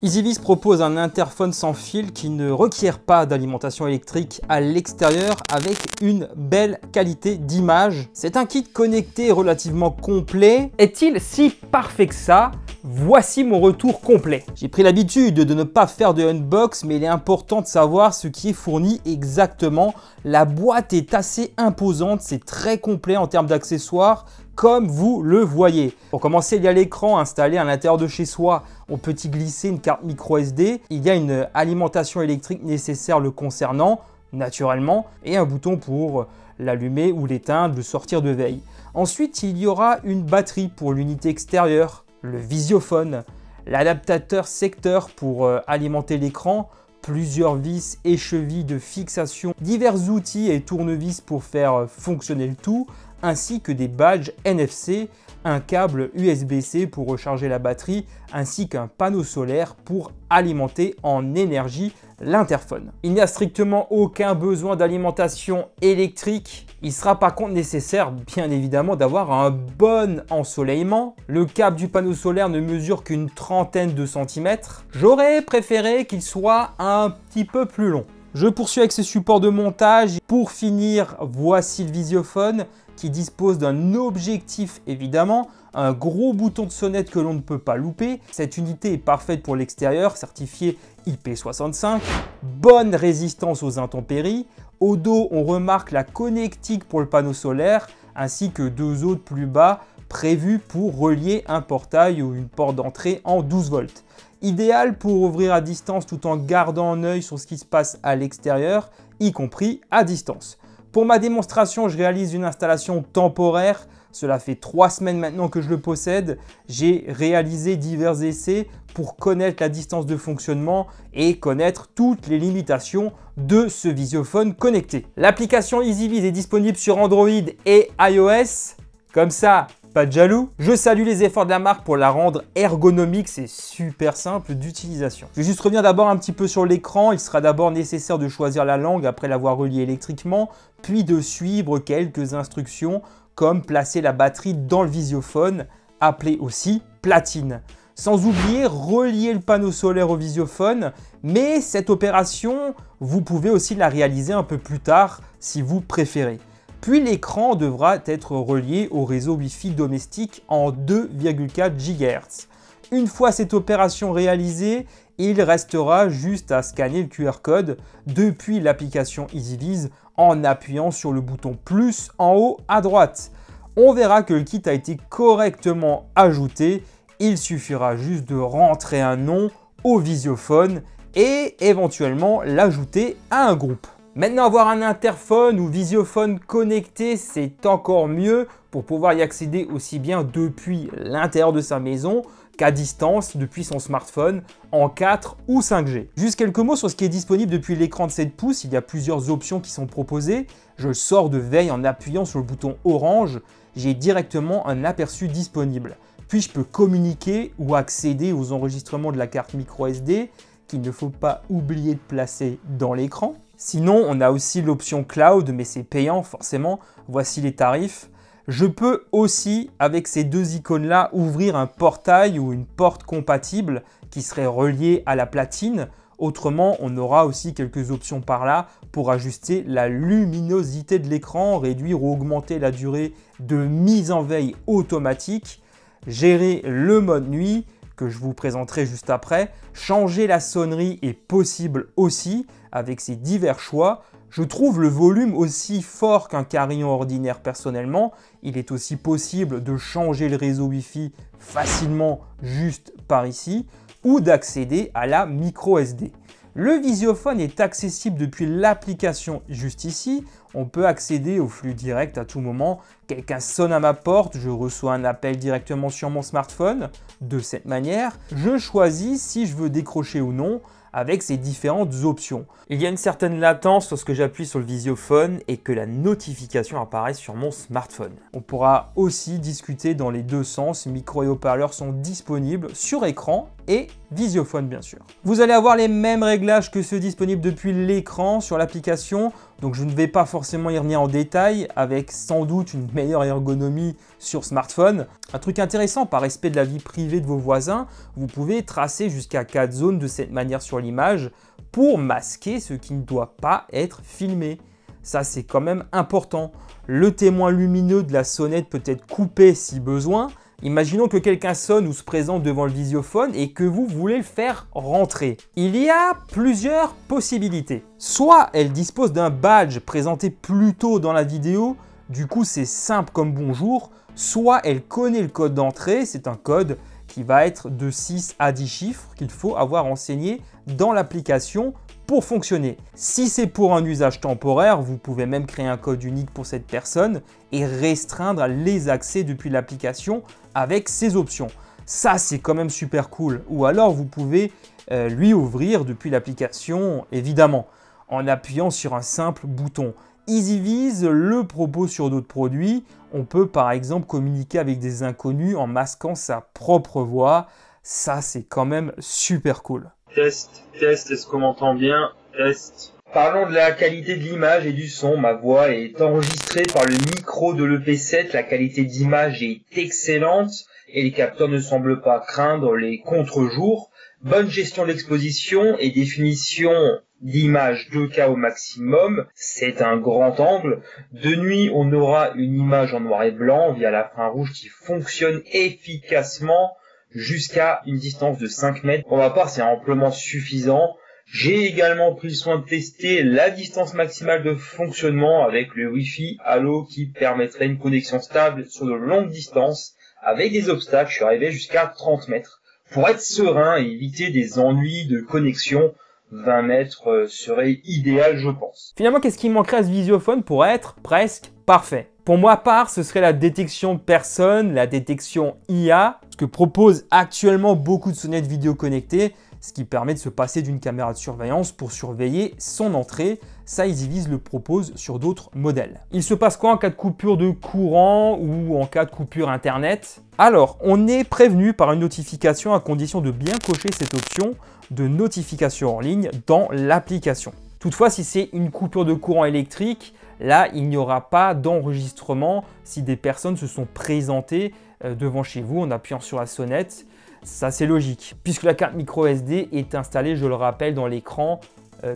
EasyViz propose un interphone sans fil qui ne requiert pas d'alimentation électrique à l'extérieur avec une belle qualité d'image. C'est un kit connecté relativement complet. Est-il si parfait que ça? Voici mon retour complet. J'ai pris l'habitude de ne pas faire de unbox, mais il est important de savoir ce qui est fourni exactement. La boîte est assez imposante, c'est très complet en termes d'accessoires, comme vous le voyez. Pour commencer, il y a l'écran installé à l'intérieur de chez soi. On peut y glisser une carte micro SD. Il y a une alimentation électrique nécessaire le concernant, naturellement, et un bouton pour l'allumer ou l'éteindre, le sortir de veille. Ensuite, il y aura une batterie pour l'unité extérieure, le visiophone, l'adaptateur secteur pour alimenter l'écran, plusieurs vis et chevilles de fixation, divers outils et tournevis pour faire fonctionner le tout, ainsi que des badges NFC, un câble USB-C pour recharger la batterie, ainsi qu'un panneau solaire pour alimenter en énergie l'interphone. Il n'y a strictement aucun besoin d'alimentation électrique. Il sera par contre nécessaire, bien évidemment, d'avoir un bon ensoleillement. Le câble du panneau solaire ne mesure qu'une trentaine de centimètres. J'aurais préféré qu'il soit un petit peu plus long. Je poursuis avec ce support de montage. Pour finir, voici le visiophone qui dispose d'un objectif évidemment, un gros bouton de sonnette que l'on ne peut pas louper. Cette unité est parfaite pour l'extérieur, certifiée IP65, bonne résistance aux intempéries. Au dos, on remarque la connectique pour le panneau solaire, ainsi que deux autres plus bas prévus pour relier un portail ou une porte d'entrée en 12 volts. Idéal pour ouvrir à distance tout en gardant un œil sur ce qui se passe à l'extérieur, y compris à distance. Pour ma démonstration, je réalise une installation temporaire. Cela fait 3 semaines maintenant que je le possède. J'ai réalisé divers essais pour connaître la distance de fonctionnement et connaître toutes les limitations de ce visiophone connecté. L'application EasyViz est disponible sur Android et iOS. Comme ça, pas de jaloux. Je salue les efforts de la marque pour la rendre ergonomique, c'est super simple d'utilisation. Je vais juste revenir d'abord un petit peu sur l'écran. Il sera d'abord nécessaire de choisir la langue après l'avoir relié électriquement, puis de suivre quelques instructions comme placer la batterie dans le visiophone, appelé aussi platine. Sans oublier relier le panneau solaire au visiophone, mais cette opération, vous pouvez aussi la réaliser un peu plus tard si vous préférez. Puis l'écran devra être relié au réseau Wi-Fi domestique en 2,4 GHz. Une fois cette opération réalisée, il restera juste à scanner le QR code depuis l'application EasyViz en appuyant sur le bouton plus en haut à droite. On verra que le kit a été correctement ajouté. Il suffira juste de rentrer un nom au visiophone et éventuellement l'ajouter à un groupe. Maintenant, avoir un interphone ou visiophone connecté, c'est encore mieux pour pouvoir y accéder aussi bien depuis l'intérieur de sa maison qu'à distance depuis son smartphone en 4 ou 5G. Juste quelques mots sur ce qui est disponible depuis l'écran de 7 pouces. Il y a plusieurs options qui sont proposées. Je sors de veille en appuyant sur le bouton orange. J'ai directement un aperçu disponible. Puis je peux communiquer ou accéder aux enregistrements de la carte micro SD qu'il ne faut pas oublier de placer dans l'écran. Sinon, on a aussi l'option cloud, mais c'est payant forcément. Voici les tarifs. Je peux aussi, avec ces deux icônes-là, ouvrir un portail ou une porte compatible qui serait reliée à la platine. Autrement, on aura aussi quelques options par là pour ajuster la luminosité de l'écran, réduire ou augmenter la durée de mise en veille automatique, gérer le mode nuit, que je vous présenterai juste après. Changer la sonnerie est possible aussi avec ces divers choix. Je trouve le volume aussi fort qu'un carillon ordinaire personnellement. Il est aussi possible de changer le réseau Wi-Fi facilement juste par ici ou d'accéder à la micro SD. Le visiophone est accessible depuis l'application juste ici. On peut accéder au flux direct à tout moment. Quelqu'un sonne à ma porte, je reçois un appel directement sur mon smartphone. De cette manière, je choisis si je veux décrocher ou non avec ces différentes options. Il y a une certaine latence lorsque j'appuie sur le visiophone et que la notification apparaît sur mon smartphone. On pourra aussi discuter dans les deux sens. Micro et haut-parleurs sont disponibles sur écran et Visiophone bien sûr. Vous allez avoir les mêmes réglages que ceux disponibles depuis l'écran sur l'application, donc je ne vais pas forcément y revenir en détail, avec sans doute une meilleure ergonomie sur smartphone. Un truc intéressant, par respect de la vie privée de vos voisins, vous pouvez tracer jusqu'à 4 zones de cette manière sur l'image pour masquer ce qui ne doit pas être filmé. Ça, c'est quand même important. Le témoin lumineux de la sonnette peut être coupé si besoin. Imaginons que quelqu'un sonne ou se présente devant le visiophone et que vous voulez le faire rentrer. Il y a plusieurs possibilités. Soit elle dispose d'un badge présenté plus tôt dans la vidéo, du coup c'est simple comme bonjour, soit elle connaît le code d'entrée, c'est un code qui va être de 6 à 10 chiffres qu'il faut avoir renseigné dans l'application pour fonctionner. Si c'est pour un usage temporaire, vous pouvez même créer un code unique pour cette personne et restreindre les accès depuis l'application avec ces options. Ça, c'est quand même super cool. Ou alors, vous pouvez lui ouvrir depuis l'application, évidemment, en appuyant sur un simple bouton. EasyViz le propose sur d'autres produits. On peut par exemple communiquer avec des inconnus en masquant sa propre voix. Ça, c'est quand même super cool. Test, est-ce qu'on m'entend bien? Test. Parlons de la qualité de l'image et du son. Ma voix est enregistrée par le micro de l'EP7. La qualité d'image est excellente et les capteurs ne semblent pas craindre les contre-jours. Bonne gestion de l'exposition et définition d'image 2K au maximum. C'est un grand angle. De nuit, on aura une image en noir et blanc via l'infrarouge qui fonctionne efficacement jusqu'à une distance de 5 mètres. Pour ma part, c'est amplement suffisant. J'ai également pris le soin de tester la distance maximale de fonctionnement avec le Wi-Fi Halo qui permettrait une connexion stable sur de longues distances. Avec des obstacles, je suis arrivé jusqu'à 30 mètres. Pour être serein et éviter des ennuis de connexion, 20 mètres serait idéal, je pense. Finalement, qu'est-ce qui manquerait à ce visiophone pour être presque parfait? Pour moi, à part, ce serait la détection de personnes, la détection IA, ce que proposent actuellement beaucoup de sonnettes vidéo connectées, ce qui permet de se passer d'une caméra de surveillance pour surveiller son entrée. Ça, EasyViz le propose sur d'autres modèles. Il se passe quoi en cas de coupure de courant ou en cas de coupure Internet? Alors, on est prévenu par une notification à condition de bien cocher cette option de notification en ligne dans l'application. Toutefois, si c'est une coupure de courant électrique, là, il n'y aura pas d'enregistrement si des personnes se sont présentées devant chez vous en appuyant sur la sonnette. Ça, c'est logique, puisque la carte micro SD est installée, je le rappelle, dans l'écran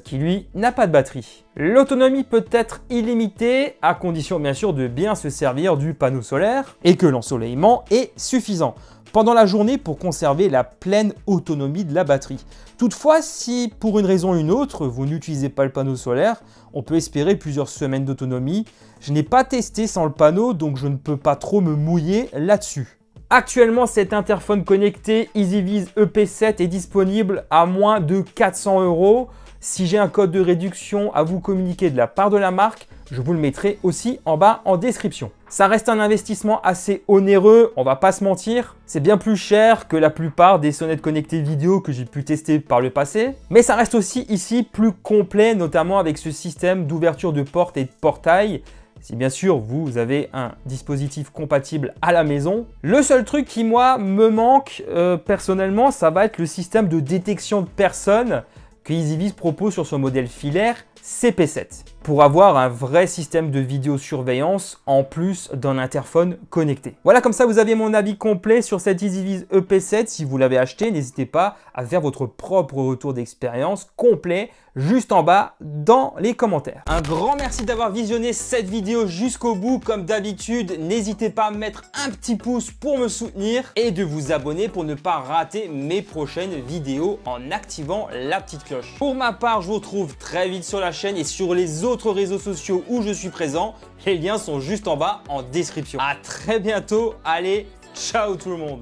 qui, lui, n'a pas de batterie. L'autonomie peut être illimitée, à condition, bien sûr, de bien se servir du panneau solaire et que l'ensoleillement est suffisant pendant la journée pour conserver la pleine autonomie de la batterie. Toutefois, si pour une raison ou une autre, vous n'utilisez pas le panneau solaire, on peut espérer plusieurs semaines d'autonomie. Je n'ai pas testé sans le panneau, donc je ne peux pas trop me mouiller là-dessus. Actuellement, cet interphone connecté EasyViz EP7 est disponible à moins de 400 €. Si j'ai un code de réduction à vous communiquer de la part de la marque, je vous le mettrai aussi en bas en description. Ça reste un investissement assez onéreux, on va pas se mentir. C'est bien plus cher que la plupart des sonnettes connectées vidéo que j'ai pu tester par le passé. Mais ça reste aussi ici plus complet, notamment avec ce système d'ouverture de porte et de portail. Si bien sûr vous avez un dispositif compatible à la maison. Le seul truc qui moi me manque personnellement, ça va être le système de détection de personnes que EasyViz propose sur son modèle filaire CP7 pour avoir un vrai système de vidéosurveillance en plus d'un interphone connecté. Voilà, comme ça vous avez mon avis complet sur cette EasyViz EP7. Si vous l'avez acheté, n'hésitez pas à faire votre propre retour d'expérience complet juste en bas dans les commentaires. Un grand merci d'avoir visionné cette vidéo jusqu'au bout. Comme d'habitude, n'hésitez pas à mettre un petit pouce pour me soutenir et de vous abonner pour ne pas rater mes prochaines vidéos en activant la petite cloche. Pour ma part, je vous retrouve très vite sur la chaîne et sur les autres réseaux sociaux où je suis présent. Les liens sont juste en bas en description. À très bientôt. Allez, ciao tout le monde.